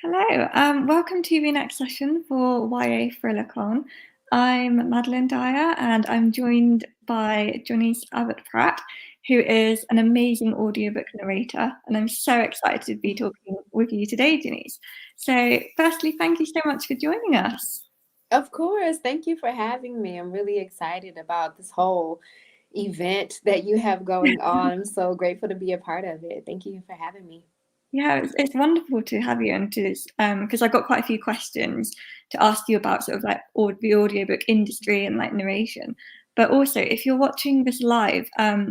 Hello, welcome to the next session for YA Thrillercon. I'm Madeline Dyer and I'm joined by Joniece Abbott-Pratt, who is an amazing audiobook narrator, and I'm so excited to be talking with you today, Joniece. So firstly, thank you so much for joining us. Of course. Thank you for having me. I'm really excited about this whole event that you have going on. I'm so grateful to be a part of it. Thank you for having me. Yeah, it's wonderful to have you and to because I got quite a few questions to ask you about sort of like the audiobook industry and like narration. But also, if you're watching this live,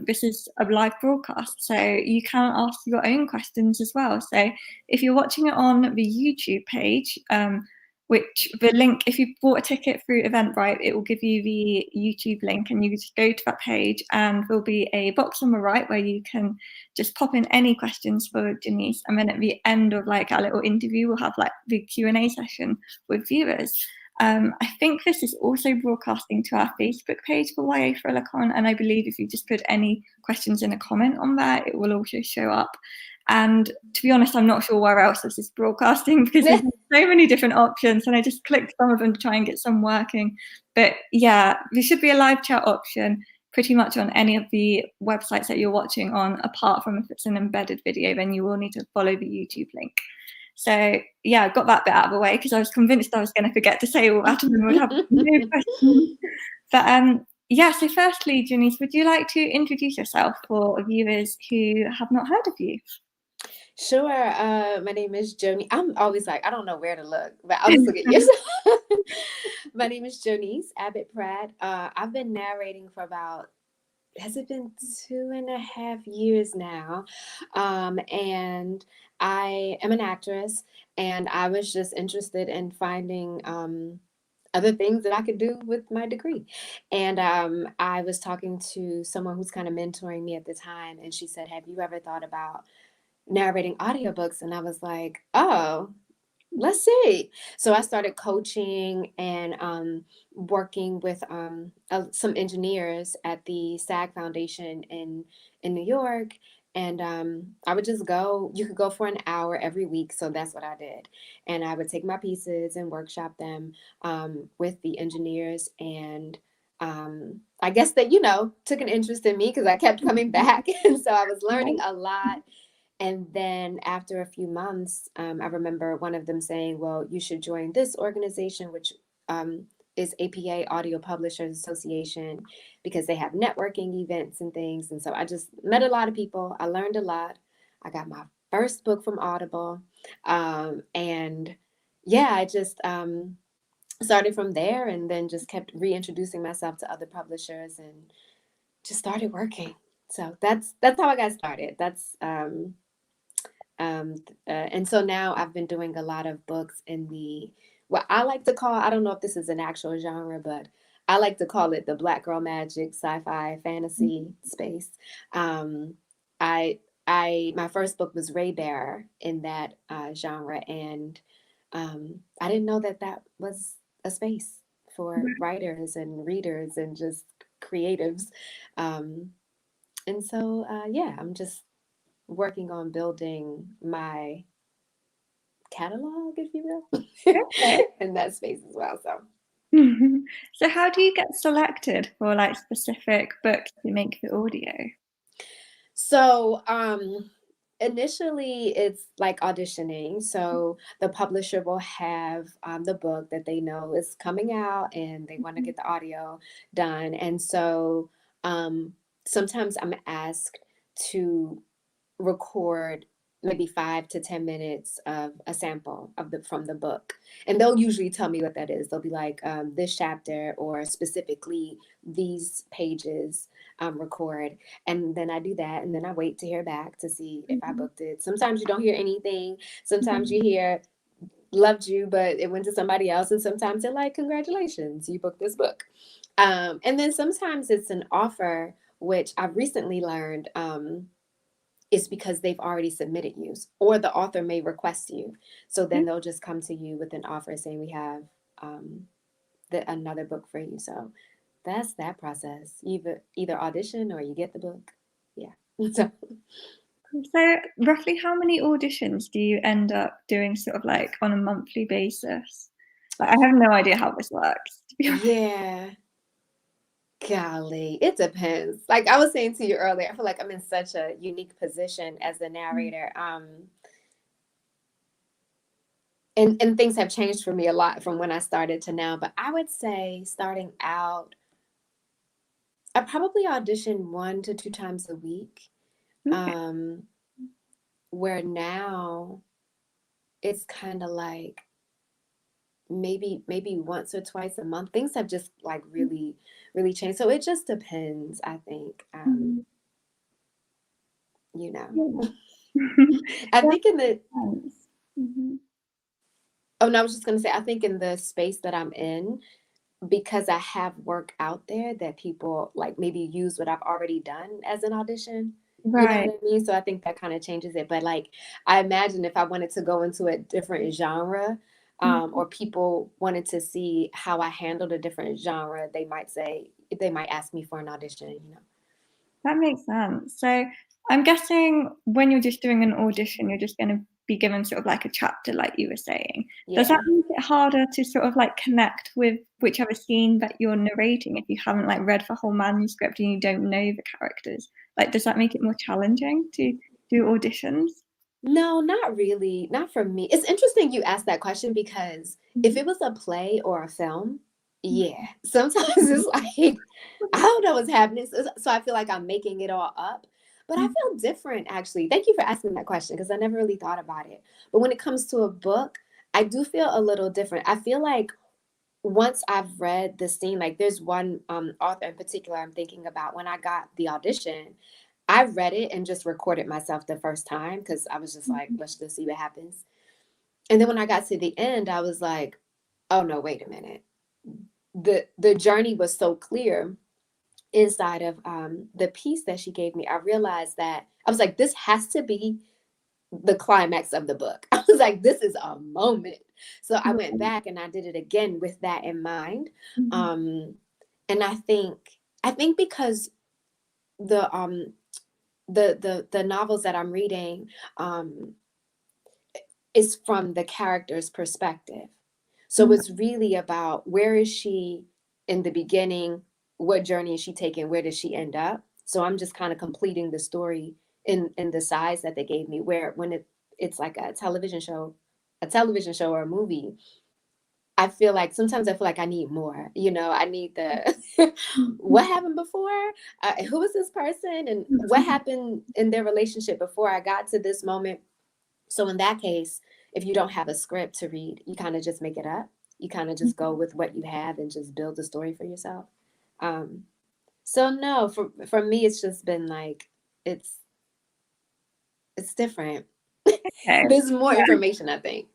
this is a live broadcast, so you can ask your own questions as well. So if you're watching it on the YouTube page, which the link, if you bought a ticket through Eventbrite, it will give you the YouTube link and you just go to that page and there'll be a box on the right where you can just pop in any questions for Joniece. And then at the end of like our little interview, we'll have like the Q&A session with viewers. I think this is also broadcasting to our Facebook page for YA Thrillercon, and I believe if you just put any questions in a comment on there, it will also show up. And to be honest, I'm not sure where else this is broadcasting because there's so many different options, and I just clicked some of them to try and get some working. But yeah, there should be a live chat option pretty much on any of the websites that you're watching on, apart from if it's an embedded video, then you will need to follow the YouTube link. So yeah, I got that bit out of the way because I was convinced I was going to forget to say all that and then would have no questions. But yeah, so firstly, Joniece, would you like to introduce yourself for viewers who have not heard of you? Sure. My name is Joni. I'm always like, I don't know where to look, but I'll just look at yourself. My name is Joniece Abbott-Pratt. I've been narrating for has it been 2.5 years now? And I am an actress, and I was just interested in finding other things that I could do with my degree. And I was talking to someone who's kind of mentoring me at the time, and she said, "Have you ever thought about narrating audiobooks?" And I was like, "Oh, let's see." So I started coaching and working with some engineers at the SAG Foundation in New York. And I would just go, you could go for an hour every week. So that's what I did. And I would take my pieces and workshop them with the engineers. And I guess they, took an interest in me because I kept coming back. And so I was learning a lot. And then after a few months, I remember one of them saying, "Well, you should join this organization, which is APA, Audio Publishers Association, because they have networking events and things." And so I just met a lot of people. I learned a lot. I got my first book from Audible. And yeah, I just started from there and then just kept reintroducing myself to other publishers and just started working. So that's how I got started. And so now I've been doing a lot of books in what I like to call, I don't know if this is an actual genre, but I like to call it the Black Girl Magic sci-fi fantasy space. Um, I my first book was Ray Bearer in that genre, and I didn't know that was a space for writers and readers and just creatives. Um, and so yeah, I'm just working on building my catalog, if you will, Okay. in that space as well. So how do you get selected for like specific books to make the audio? So initially it's like auditioning. So the publisher will have the book that they know is coming out and they want to get the audio done. And so sometimes I'm asked to record maybe 5 to 10 minutes of a sample from the book, and they'll usually tell me what that is. They'll be like, this chapter or specifically these pages, record. And then I do that, and then I wait to hear back to see if I booked it. Sometimes you don't hear anything. Sometimes you hear, "Loved you, but it went to somebody else." And sometimes they're like, "Congratulations, you booked this book." And then sometimes it's an offer, which I've recently learned is because they've already submitted you, or the author may request you. So then they'll just come to you with an offer saying, "We have another book for you." So that's that process. Either audition or you get the book. Yeah. So So roughly how many auditions do you end up doing sort of like on a monthly basis? Like, I have no idea how this works, to be honest. Yeah. Golly, it depends. Like I was saying to you earlier, I feel like I'm in such a unique position as the narrator. And things have changed for me a lot from when I started to now. But I would say starting out, I probably audition 1 to 2 times a week. Okay. Where now it's kind of like maybe once or twice a month. Things have just like really changed, so it just depends, I think. Mhm. You know, Yeah. I That think in the makes sense. Mhm. oh no, I was just going to say, I think in the space that I'm in, because I have work out there that people like maybe use what I've already done as an audition. You know what Right. I mean? So I think that kind of changes it. But like, I imagine if I wanted to go into a different genre, Mhm. or people wanted to see how I handled a different genre, they might ask me for an audition, you know? That makes sense. So I'm guessing when you're just doing an audition, you're just gonna be given sort of like a chapter like you were saying. Does that Yeah. make it harder to sort of like connect with whichever scene that you're narrating if you haven't like read the whole manuscript and you don't know the characters? Like, does that make it more challenging to do auditions? No, not really. Not for me. It's interesting you asked that question because if Mhm. it was a play or a film, yeah. Sometimes it's like, I don't know what's happening. So I feel like I'm making it all up. But I Mhm. feel different, actually. Thank you for asking that question because I never really thought about it. But when it comes to a book, I do feel a little different. I feel like once I've read the scene, like there's one author in particular I'm thinking about. When I got the audition, I read it and just recorded myself the first time because I was just like, Mhm. let's just see what happens. And then when I got to the end, I was like, oh no, wait a minute. The journey was so clear inside of the piece that she gave me. I realized that I was like, this has to be the climax of the book. I was like, this is a moment. So I went Right. back and I did it again with that in mind. Mhm. Um, and I think because the the novels that I'm reading um, is from the character's perspective. So Mhm. it's really about where is she in the beginning, what journey is she taking, where does she end up? So I'm just kind of completing the story in the size that they gave me. Where when it's like a television show or a movie, I feel like sometimes I feel like I need more. You know, I need the what happened before, who is this person, and what Mhm. happened in their relationship before I got to this moment. So in that case, if you don't have a script to read, you kind of just make it up. You kind of just go with what you have and just build the story for yourself. Um, so no, for me, it's just been like it's it's different. Okay. There's more Yeah. information, I think.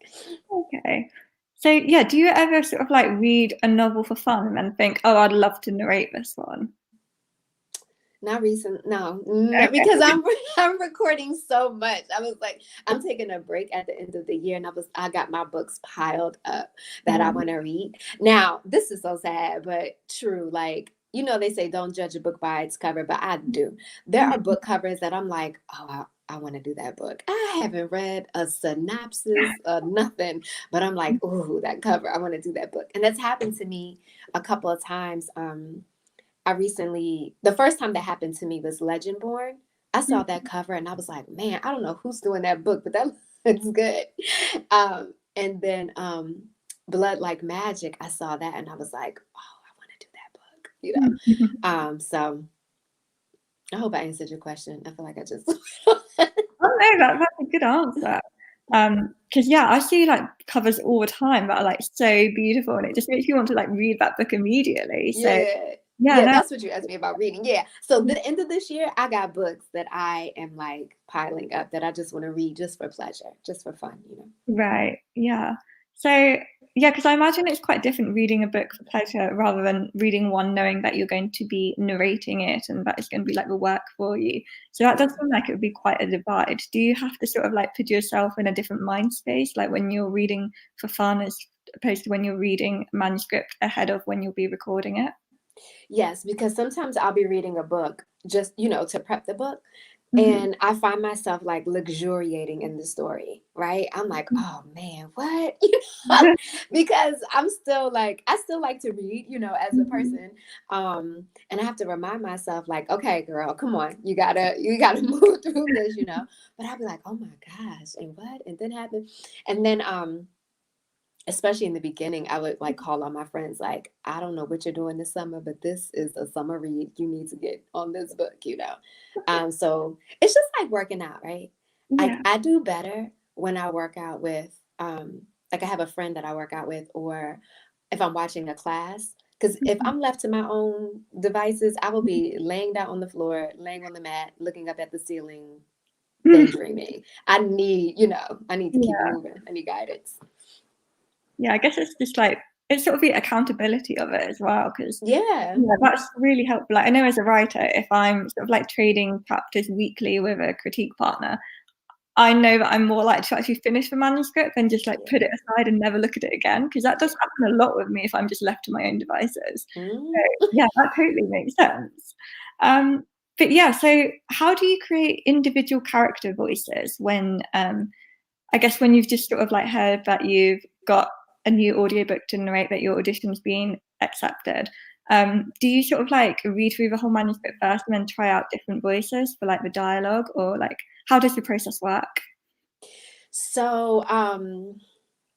Okay. So yeah, do you ever sort of like read a novel for fun and then think, "Oh, I'd love to narrate this one"? Not recent, no, no, Okay. because I'm recording so much. I was like, I'm taking a break at the end of the year, and I got my books piled up that I Mhm. want to read. Now, this is so sad, but true. Like they say don't judge a book by its cover, but I do. There are book covers that I'm like, oh, I want to do that book. I haven't read a synopsis, nothing, but I'm like, ooh, that cover, I want to do that book, and that's happened to me a couple of times. The first time that happened to me was Legendborn. I saw that cover and I was like, man, I don't know who's doing that book, but that looks good. And then Blood Like Magic, I saw that and I was like, oh, I want to do that book, So I hope I answered your question. I feel like I just. Oh no, that's a good answer. Because yeah, I see like covers all the time that are like so beautiful, and it just makes you want to like read that book immediately. So Yeah. yeah, Yeah, no. that's what you asked me about reading. Yeah. So the end of this year, I got books that I am like piling up that I just want to read just for pleasure, just for fun. Right, yeah. So, yeah, because I imagine it's quite different reading a book for pleasure rather than reading one knowing that you're going to be narrating it and that it's gonna be like the work for you. So that does Yeah. seem like it would be quite a divide. Do you have to sort of like put yourself in a different mind space, like when you're reading for fun as opposed to when you're reading a manuscript ahead of when you'll be recording it? Yes, because sometimes I'll be reading a book just, to prep the book. And I find myself like luxuriating in the story, right? I'm like, oh man, what? Because I'm still like, I still like to read, as a person. And I have to remind myself, like, okay, girl, come on, you gotta move through this. But I'll be like, oh my gosh, and what? And then happened. And then especially in the beginning, I would like call on my friends, like, I don't know what you're doing this summer, but this is a summer read. You need to get on this book. So it's just like working out, right? Yeah. I do better when I work out with, like I have a friend that I work out with, or if I'm watching a class. Because if I'm left to my own devices, I will be laying down on the floor, laying on the mat, looking up at the ceiling, daydreaming. I need to keep Yeah. moving. I need guidance. Yeah, I guess it's just like, it's sort of the accountability of it as well, because Yeah. that's really helpful. Like, I know as a writer, if I'm sort of like trading chapters weekly with a critique partner, I know that I'm more likely to actually finish the manuscript than just like put it aside and never look at it again, because that does happen a lot with me if I'm just left to my own devices. So, yeah, that totally makes sense. But yeah, so how do you create individual character voices when I guess when you've just sort of like heard that you've got a new audiobook to narrate, that your audition's been accepted, do you sort of like read through the whole manuscript first and then try out different voices for like the dialogue, or like how does the process work? So,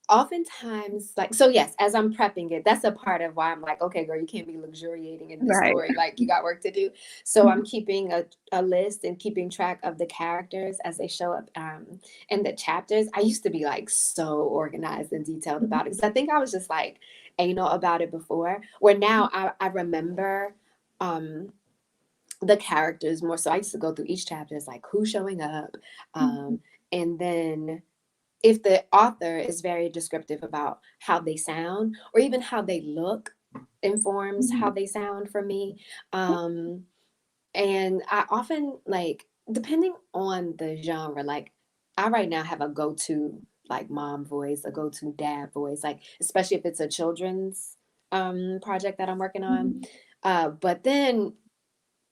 oftentimes, like, so yes, as I'm prepping it, that's a part of why I'm like, okay, girl, you can't be luxuriating in this Right. story. Like, you got work to do. So I'm keeping a list and keeping track of the characters as they show up in the chapters. I used to be like so organized and detailed about it, because I think I was just like anal about it before, where now I remember the characters more. So I used to go through each chapter. It's like, who's showing up? And then if the author is very descriptive about how they sound, or even how they look, informs how they sound for me. And I often, like, depending on the genre, like I right now have a go-to like mom voice, a go-to dad voice, like especially if it's a children's project that I'm working on. But then,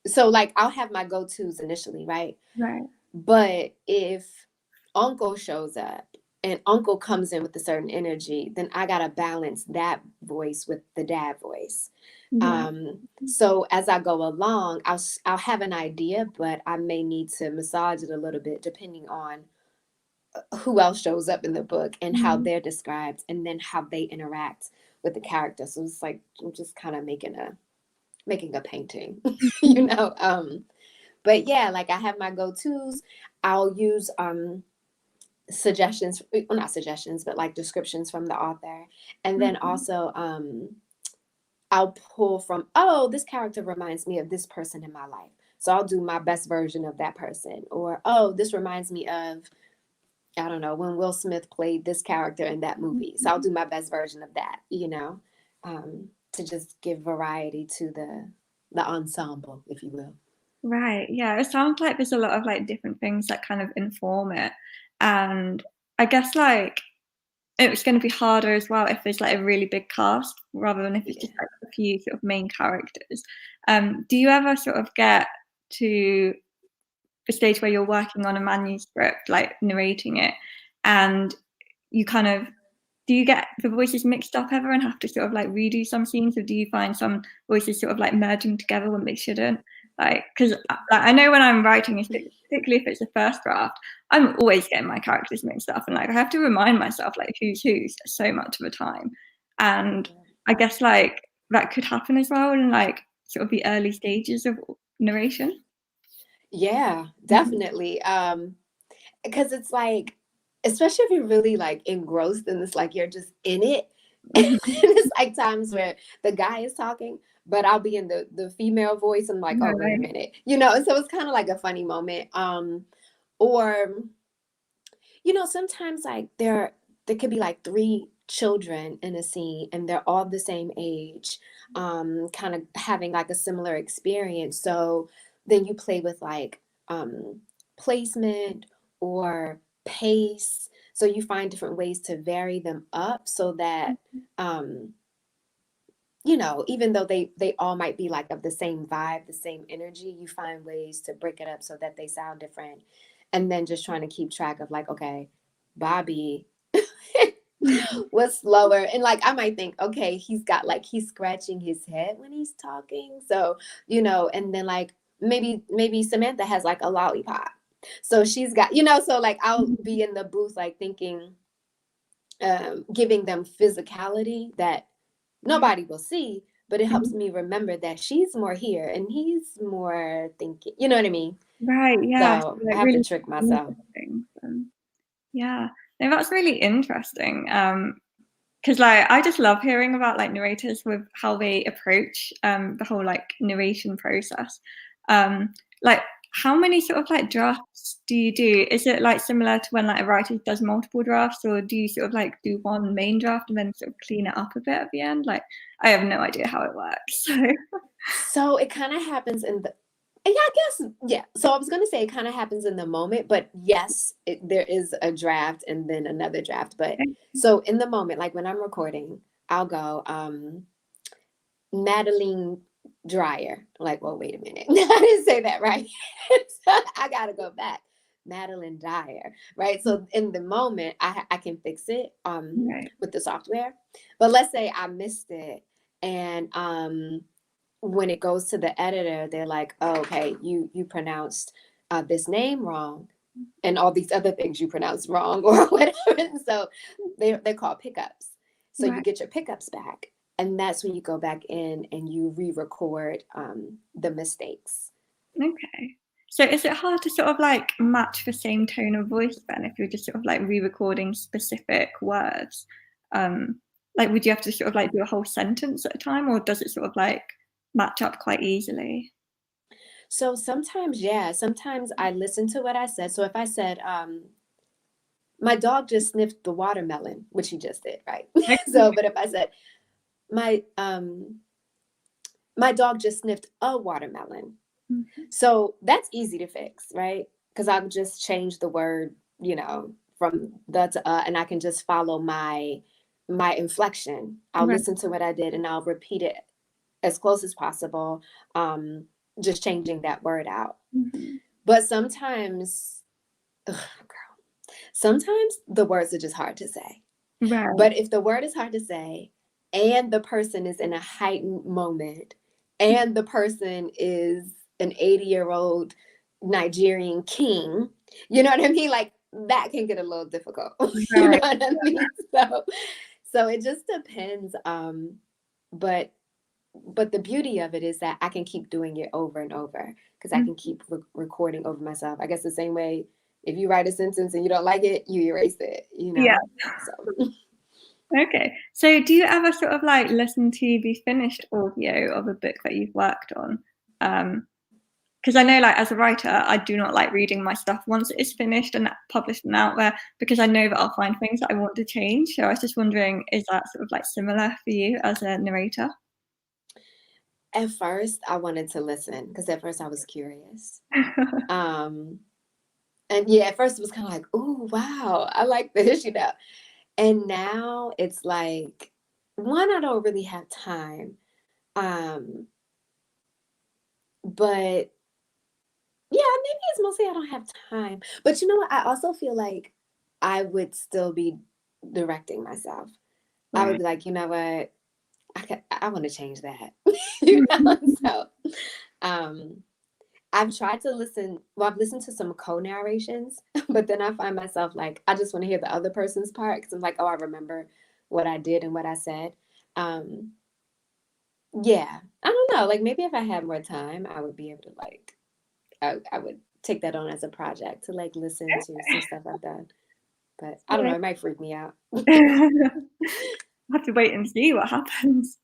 so like I'll have my go-tos initially, right? Right. But if uncle shows up and uncle comes in with a certain energy, then I gotta balance that voice with the dad voice. Yeah. So as I go along, I'll have an idea, but I may need to massage it a little bit depending on who else shows up in the book and how they're described, and then how they interact with the character. So it's like I'm just kind of making a painting, you know. But yeah, like I have my go-tos. I'll use suggestions, well, not suggestions, but like descriptions from the author. And then also I'll pull from, oh, this character reminds me of this person in my life. So I'll do my best version of that person. Or, oh, this reminds me of, I don't know, when Will Smith played this character in that movie. So I'll do my best version of that, to just give variety to the ensemble, if you will. Right. Yeah. It sounds like there's a lot of like different things that kind of inform it. And I guess like it's going to be harder as well if there's like a really big cast rather than if it's just Yeah. like a few sort of main characters. Do you ever sort of get to the stage where you're working on a manuscript, like narrating it, and you kind of, do you get the voices mixed up ever and have to sort of like redo some scenes, or do you find some voices sort of like merging together when they shouldn't? Like, because like, I know when I'm writing, particularly if it's a first draft, I'm always getting my characters mixed up, and like I have to remind myself like who's who so much of the time. And I guess like that could happen as well in like sort of the early stages of narration. Yeah, definitely. Because it's like, especially if you're really like engrossed in this, like you're just in it. And it's like times where the guy is talking, but I'll be in the female voice. And I'm like, oh, wait a Right. minute. And so it's kind of like a funny moment. Or, sometimes like there could be like three children in a scene and they're all the same age, kind of having like a similar experience. So then you play with like placement or pace. So you find different ways to vary them up so that you know, even though they all might be like of the same vibe, the same energy, you find ways to break it up so that they sound different. And then just trying to keep track of like, okay, Bobby was slower. And like, I might think, okay, he's scratching his head when he's talking. So, you know, and then like maybe Samantha has like a lollipop. So she's got, you know, so like I'll be in the booth, like thinking, giving them physicality that nobody will see, but it helps me remember that she's more here and he's more thinking, you know what I mean? Right, yeah. So, So I like, have to really trick myself. yeah. No, that's really interesting. Because like I just love hearing about like narrators with how they approach the whole like narration process. Like how many sort of like drafts do you do? Is it like similar to when like a writer does multiple drafts, or do you sort of like do one main draft and then sort of clean it up a bit at the end? Like I have no idea how it works. So it kind of happens in the, yeah, I guess, yeah. So I was going to say it kind of happens in the moment, but yes, there is a draft and then another draft. But so in the moment, like when I'm recording, I'll go, Madeline Dreyer. Like, well, wait a minute. I didn't say that right. So I got to go back. Madeline Dyer, right? So in the moment, I can fix it Right. with the software. But let's say I missed it, and when it goes to the editor, they're like, oh, okay, you pronounced this name wrong, and all these other things you pronounced wrong or whatever. And so they're called pickups. So you Right. get your pickups back, and that's when you go back in and you re-record the mistakes. Okay. So is it hard to sort of like match the same tone of voice then if you're just sort of like re-recording specific words? Like would you have to sort of like do a whole sentence at a time, or does it sort of like match up quite easily? So sometimes, yeah, sometimes I listen to what I said. So if I said, my dog just sniffed the watermelon, which he just did, right? So, but if I said, my my dog just sniffed a watermelon. Mhm. So that's easy to fix, right? Because I'll just change the word, you know, from the to and I can just follow my inflection. I'll Right. listen to what I did and I'll repeat it as close as possible, just changing that word out. Mhm. But sometimes, ugh, girl, sometimes the words are just hard to say. Right. But if the word is hard to say and the person is in a heightened moment and the person is an 80-year-old Nigerian king, you know what I mean? Like that can get a little difficult. You know Right. what I mean? So it just depends. But the beauty of it is that I can keep doing it over and over because I Mm. can keep recording over myself. I guess the same way if you write a sentence and you don't like it, you erase it, you Yeah. know? So Okay. So do you ever sort of like listen to the finished audio of a book that you've worked on? Because I know, like, as a writer, I do not like reading my stuff once it is finished and published and out there, because I know that I'll find things that I want to change. So I was just wondering, is that sort of like similar for you as a narrator? at first I wanted to listen because at first I was curious. Um, and yeah, at first it was kind of like, oh wow, I like this, you know. And now it's like, one, I don't really have time. Um, but yeah, maybe it's mostly I don't have time. But you know what? I also feel like I would still be directing myself. I would Right. be like, you know what? I want to change that. You know? So um I've tried to listen, well, I've listened to some co-narrations, but then I find myself like I just want to hear the other person's part because I'm like, oh, I remember what I did and what I said. Um yeah, I don't know. Like maybe if I had more time, I would be able to like I would take that on as a project to like listen to some stuff I've done. But I don't know, Yeah. it might freak me out. I'll have to wait and see what happens.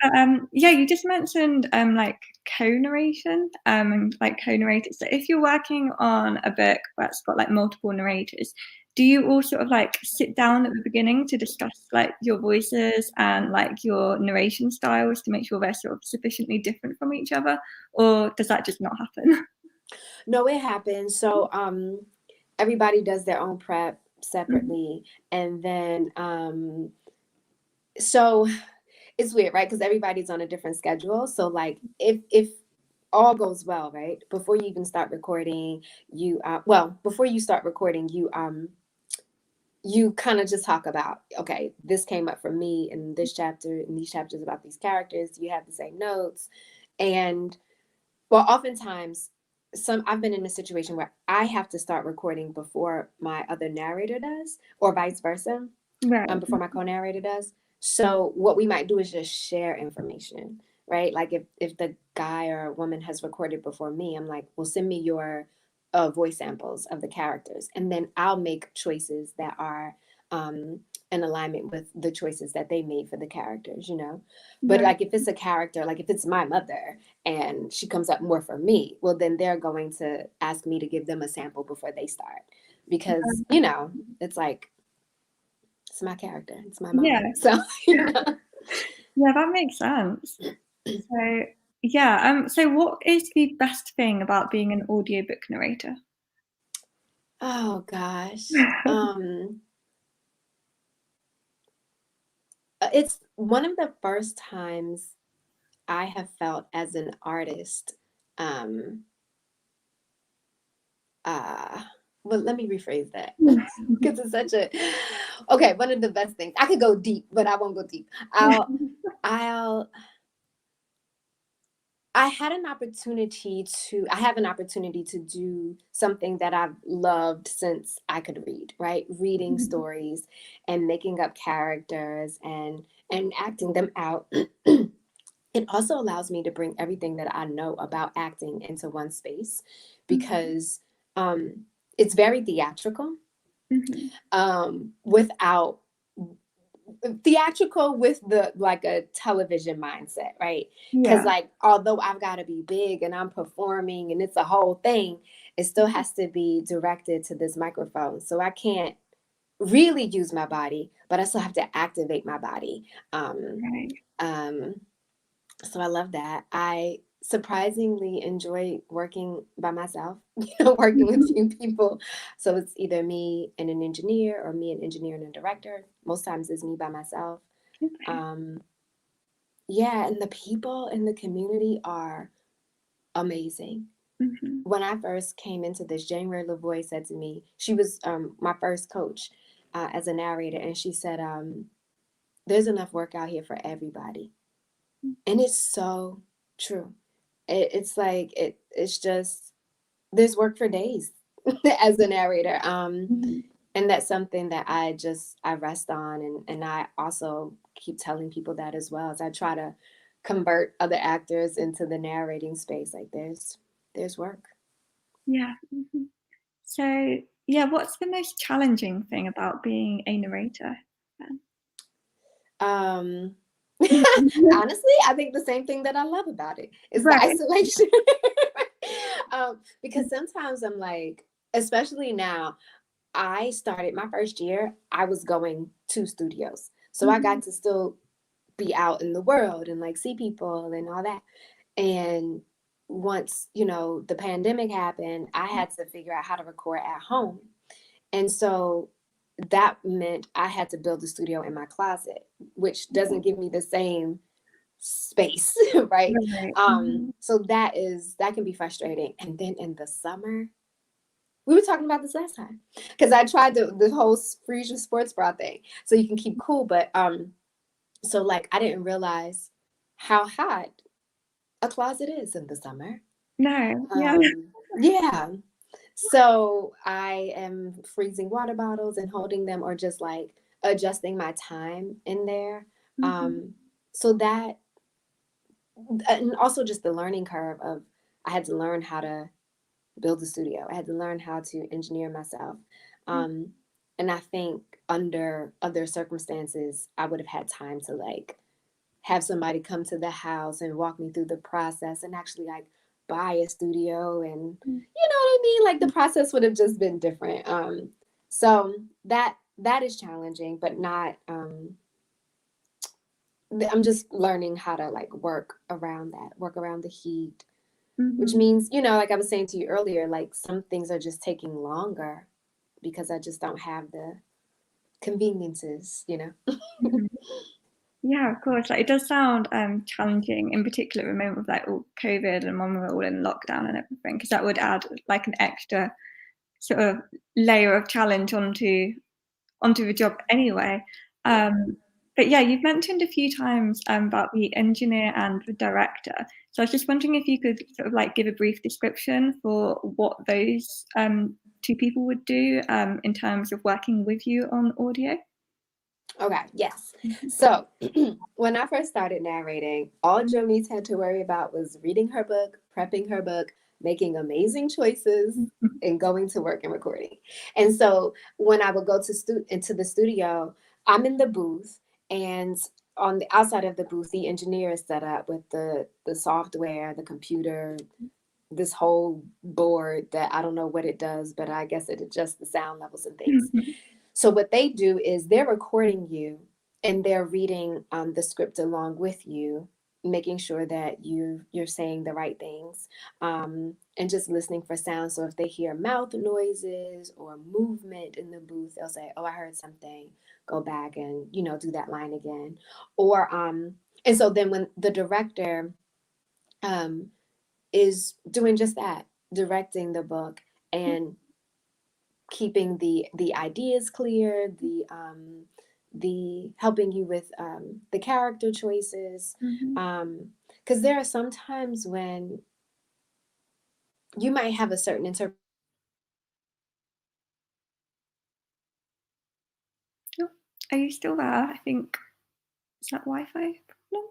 But, yeah, you just mentioned like co-narration and like co-narrators. So if you're working on a book that's got like multiple narrators, do you all sort of like sit down at the beginning to discuss like your voices and like your narration styles to make sure they're sort of sufficiently different from each other, or does that just not happen? No, it happens. So everybody does their own prep Mhm. separately. And then so it's weird, right? Because everybody's on a different schedule. So like if all goes well, right, before you even start recording, you before you start recording, you kind of just talk about, okay, this came up for me in this chapter, in these chapters about these characters. You have the same notes. And well, oftentimes I've been in a situation where I have to start recording before my other narrator does, or vice versa, Right. before my co-narrator does. So what we might do is just share information, right? Like if the guy or woman has recorded before me, I'm like, well, send me your voice samples of the characters, and then I'll make choices that are in alignment with the choices that they made for the characters, you know. But Right. like if it's a character, like if it's my mother and she comes up more for me, well, then they're going to ask me to give them a sample before they start, because you know, it's like, it's my character, it's my Yeah. mama. So you know. Yeah, that makes sense. So yeah, so what is the best thing about being an audiobook narrator? Oh gosh. It's one of the first times I have felt as an artist. Um, well, let me rephrase that because it's such a okay. One of the best things, I could go deep, but I won't go deep. I'll I had an opportunity I have an opportunity to do something that I've loved since I could read, right? Reading stories and making up characters and acting them out. It also allows me to bring everything that I know about acting into one space, because it's very theatrical, without theatrical with the like a television mindset, right? Because Yeah. like although I've got to be big and I'm performing and it's a whole thing, it still has to be directed to this microphone. So I can't really use my body, but I still have to activate my body. Right. Um, so I love that. I surprisingly enjoy working by myself, working with few people. So it's either me and an engineer, or me, an engineer and a director. Most times it's me by myself. Okay. Um, yeah, and the people in the community are amazing. When I first came into this, January LaVoy said to me, she was my first coach as a narrator, and she said, there's enough work out here for everybody. And it's so true. It's like it's just, there's work for days as a narrator. And that's something that I rest on, and I also keep telling people that as well, as I try to convert other actors into the narrating space. Like there's work. Yeah. So yeah, what's the most challenging thing about being a narrator then? Um Honestly, I think the same thing that I love about it is the Right. isolation. Because sometimes I'm like, especially now, I started my first year, I was going to studios. So I got to still be out in the world and like see people and all that. And once, the pandemic happened, I had to figure out how to record at home. And so that meant I had to build a studio in my closet, which doesn't give me the same space, right? Right. So that can be frustrating. And then in the summer, we were talking about this last time, because I tried the whole freeze your sports bra thing so you can keep cool, but so like I didn't realize how hot a closet is in the summer. No. Yeah. Yeah. So I am freezing water bottles and holding them, or just like adjusting my time in there. So that, and also just the learning curve of, I had to learn how to build a studio. I had to learn how to engineer myself. And I think under other circumstances, I would have had time to like have somebody come to the house and walk me through the process and actually like buy a studio, and you know what I mean? Like the process would have just been different. So that is challenging, but not, I'm just learning how to like work around the heat, which means, like I was saying to you earlier, like some things are just taking longer because I just don't have the conveniences. Yeah, of course. Like, it does sound challenging, in particular at the moment with like all COVID and when we're all in lockdown and everything, because that would add like an extra sort of layer of challenge onto the job anyway. But yeah, you've mentioned a few times about the engineer and the director. So I was just wondering if you could sort of like give a brief description for what those two people would do in terms of working with you on audio. Okay, yes. Mhm. So when I first started narrating, all Joniece had to worry about was reading her book, prepping her book, making amazing choices, and going to work and recording. And so when I would go into the studio, I'm in the booth, and on the outside of the booth, the engineer is set up with the software, the computer, this whole board that I don't know what it does, but I guess it adjusts the sound levels and things. So what they do is they're recording you and they're reading the script along with you, making sure that you're saying the right things, and just listening for sounds. So if they hear mouth noises or movement in the booth, they'll say, "Oh, I heard something. Go back and do that line again." Or and so then when the director um, is doing just that, directing the book and keeping the ideas clear, the helping you with the character choices, Mhm. because there are some times when you might have a certain interpretation. Oh, are you still there? I think, is that Wi-Fi problem?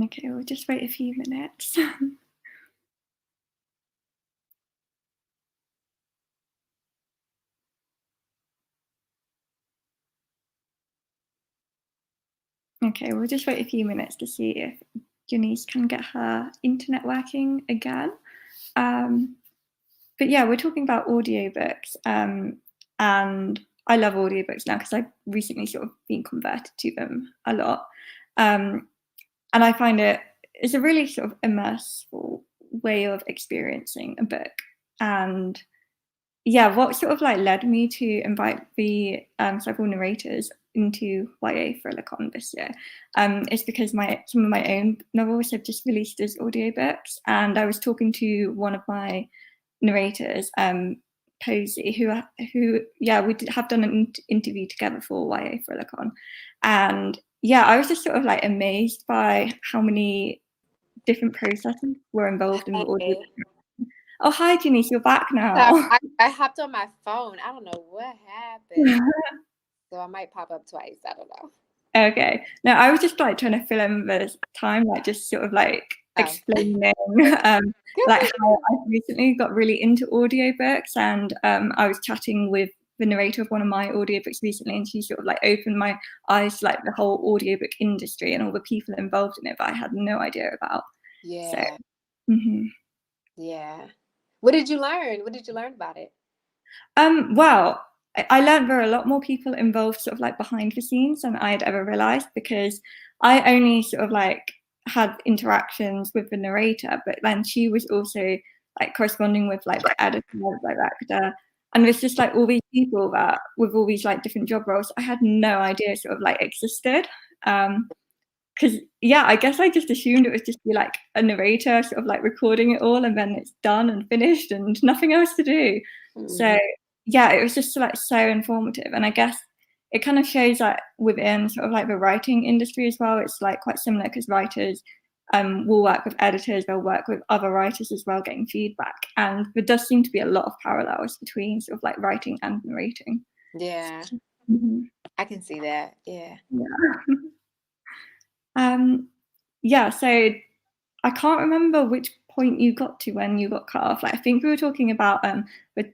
Okay, we'll just wait a few minutes. Okay, we'll just wait a few minutes to see if Janice can get her internet working again. Um, but yeah, we're talking about audiobooks, and I love audiobooks now because I've recently sort of been converted to them a lot. Um, and I find it's a really sort of immersive way of experiencing a book. And yeah, what sort of like led me to invite the several narrators into YA Thrillercon this year is because some of my own novels have just released as audiobooks, and I was talking to one of my narrators, Posey, who yeah, have done an interview together for YA Thrillercon, and yeah, I was just sort of like amazed by how many different processes were involved in the audio. Hey, Oh, hi, Janice, you're back sorry, now. I hopped on my phone. I don't know what happened, so I might pop up twice. I don't know. Okay. No, I was just like trying to fill in the time, like just sort of like Oh, explaining good like for how you. I recently got really into audiobooks, and I was chatting with the narrator of one of my audiobooks recently, and she sort of like opened my eyes to like the whole audiobook industry and all the people involved in it that I had no idea about. So Yeah, mhm. yeah. What did you learn? What did you learn about it? Well, I learned there are a lot more people involved sort of like behind the scenes than I had ever realized, because I only sort of like had interactions with the narrator, but then she was also like corresponding with like the editor, the director, and there's just like all these people that with all these like different job roles I had no idea sort of like existed. Because yeah, I guess I just assumed it would just be like a narrator sort of like recording it all and then it's done and finished and nothing else to do. So Mhm. yeah, it was just like so informative, and I guess it kind of shows that within sort of like the writing industry as well, it's like quite similar because writers will work with editors, they'll work with other writers as well, getting feedback, and there does seem to be a lot of parallels between sort of like writing and narrating. Yeah, Mhm. I can see that. Yeah. Yeah. um, yeah, so I can't remember which point you got to when you got cut off. Like I think we were talking about the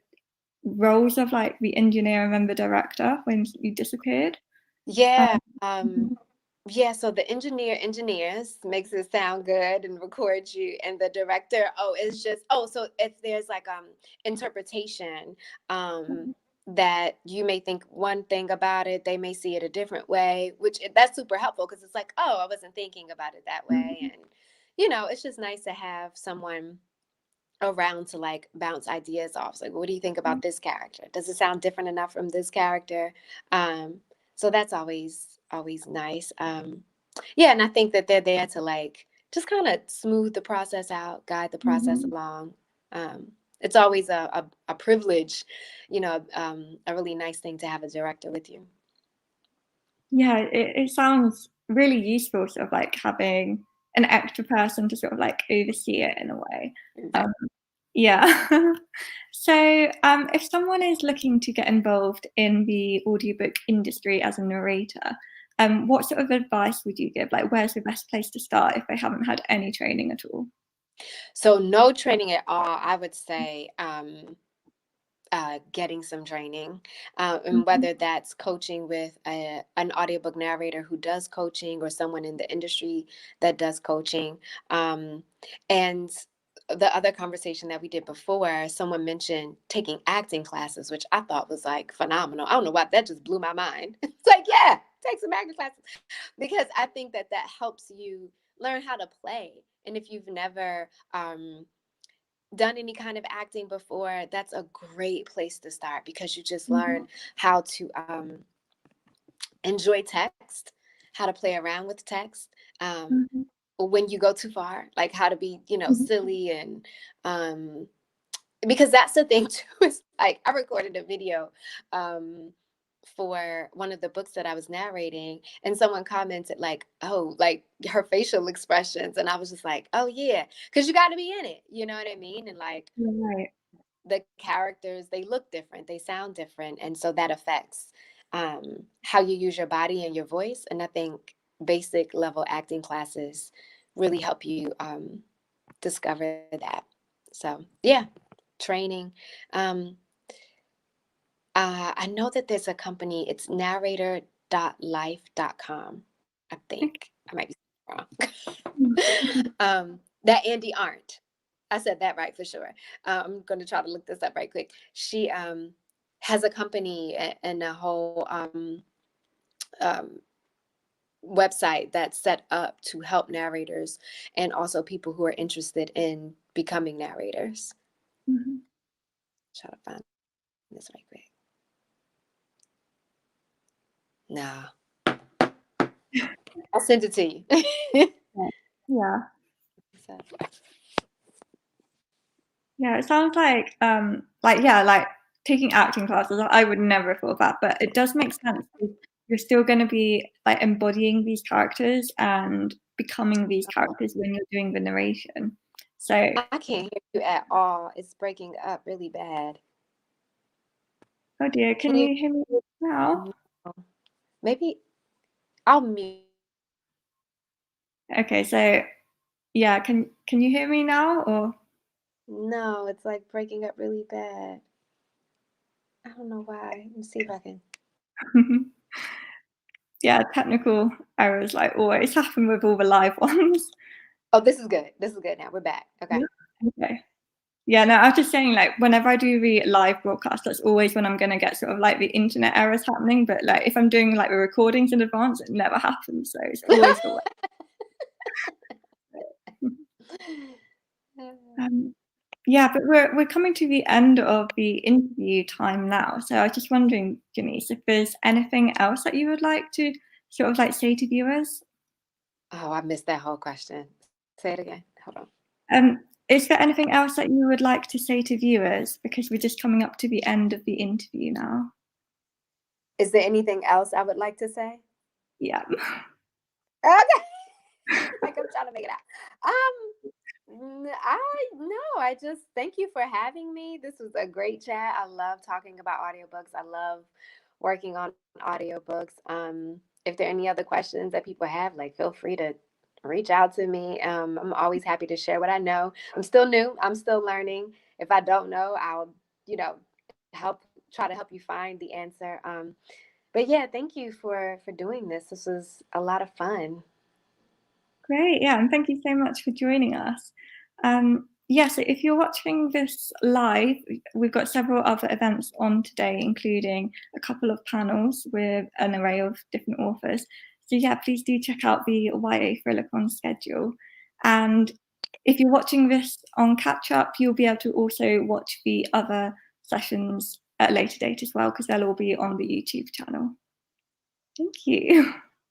roles of like the engineer and then the director when you disappeared. Yeah. Mhm. Yeah, so the engineers makes it sound good and records you, and the director, it's just so if there's like interpretation, um that you may think one thing about it, they may see it a different way, that's super helpful because it's like, oh, I wasn't thinking about it that way. And it's just nice to have someone around to like bounce ideas off. It's like, what do you think about this character? Does it sound different enough from this character? um So that's always nice. Yeah, and I think that they're there to like just kind of smooth the process out, guide the process Mhm. along. It's always a privilege, a really nice thing to have a director with you. Yeah, it sounds really useful, sort of like having an extra person to sort of like oversee it in a way. Right. Um, yeah. So, if someone is looking to get involved in the audiobook industry as a narrator, what sort of advice would you give? Like, where's the best place to start if they haven't had any training at all? So no training at all. I would say getting some training, and Mhm, whether that's coaching with an audiobook narrator who does coaching or someone in the industry that does coaching. And the other conversation that we did before, someone mentioned taking acting classes, which I thought was like phenomenal. I don't know why that just blew my mind. It's like, yeah, take some acting classes because I think that that helps you learn how to play. And if you've never done any kind of acting before, that's a great place to start because you just mhm, learn how to enjoy text, how to play around with text. mhm, When you go too far, like how to be, mhm, silly and um, because that's the thing too. Is like I recorded a video um, for one of the books that I was narrating, and someone commented like, "Oh, like her facial expressions," and I was just like, "Oh yeah," because you got to be in it. You know what I mean? And like right. the characters, they look different, they sound different, and so that affects how you use your body and your voice. And I think basic level acting classes really help you discover that. So yeah, training. um, I know that there's a company, it's narrator.life.com. I Okay. think I might be wrong. Mhm, mhm, That Andy Arndt. I said that right for sure. I'm going to try to look this up right quick. She has a company and a whole um, website that's set up to help narrators and also people who are interested in becoming narrators. mhm. Try to find this right quick. No, I'll send it to you. Yeah. Yeah. So, Yeah, it sounds like yeah, like taking acting classes. I would never have thought of that, but it does make sense. 'Cause you're still going to be like embodying these characters and becoming these characters when you're doing the narration. So, I can't hear you at all. It's breaking up really bad. oh dear, Can can you? you hear me now? No. Maybe I'll mute. Okay, so yeah, can you hear me now or? No, it's like breaking up really bad. I don't know why. Let me see if I can. Yeah, technical errors like always happen with all the live ones. Oh, this is good. This is good now. We're back. Okay. Yeah. Okay. Yeah, no, I was just saying, like, whenever I do the live broadcast, that's always when I'm gonna get sort of like the internet errors happening. But like, if I'm doing like the recordings in advance, it never happens. So it's always the way. Um, yeah, but we're coming to the end of the interview time now. So I was just wondering, Joniece, if there's anything else that you would like to sort of like say to viewers. Oh, I missed that whole question. Say it again. Hold on. Is there anything else that you would like to say to viewers? Because we're just coming up to the end of the interview now. Is there anything else I would like to say? Yeah. Okay. Like I'm trying to make it out. I no, I just thank you for having me. This was a great chat. I love talking about audiobooks. I love working on audiobooks. If there are any other questions that people have, like feel free to reach out to me. I'm always happy to share what I know. I'm still new. I'm still learning. If I don't know, I'll, you know, help try to help you find the answer. But yeah, thank you for doing this. This was a lot of fun. Great, yeah, and thank you so much for joining us. Yeah, so if you're watching this live, we've got several other events on today, including a couple of panels with an array of different authors. So yeah, please do check out the YA Thrillicon schedule. And if you're watching this on catch up, you'll be able to also watch the other sessions at a later date as well, because they'll all be on the YouTube channel. Thank you.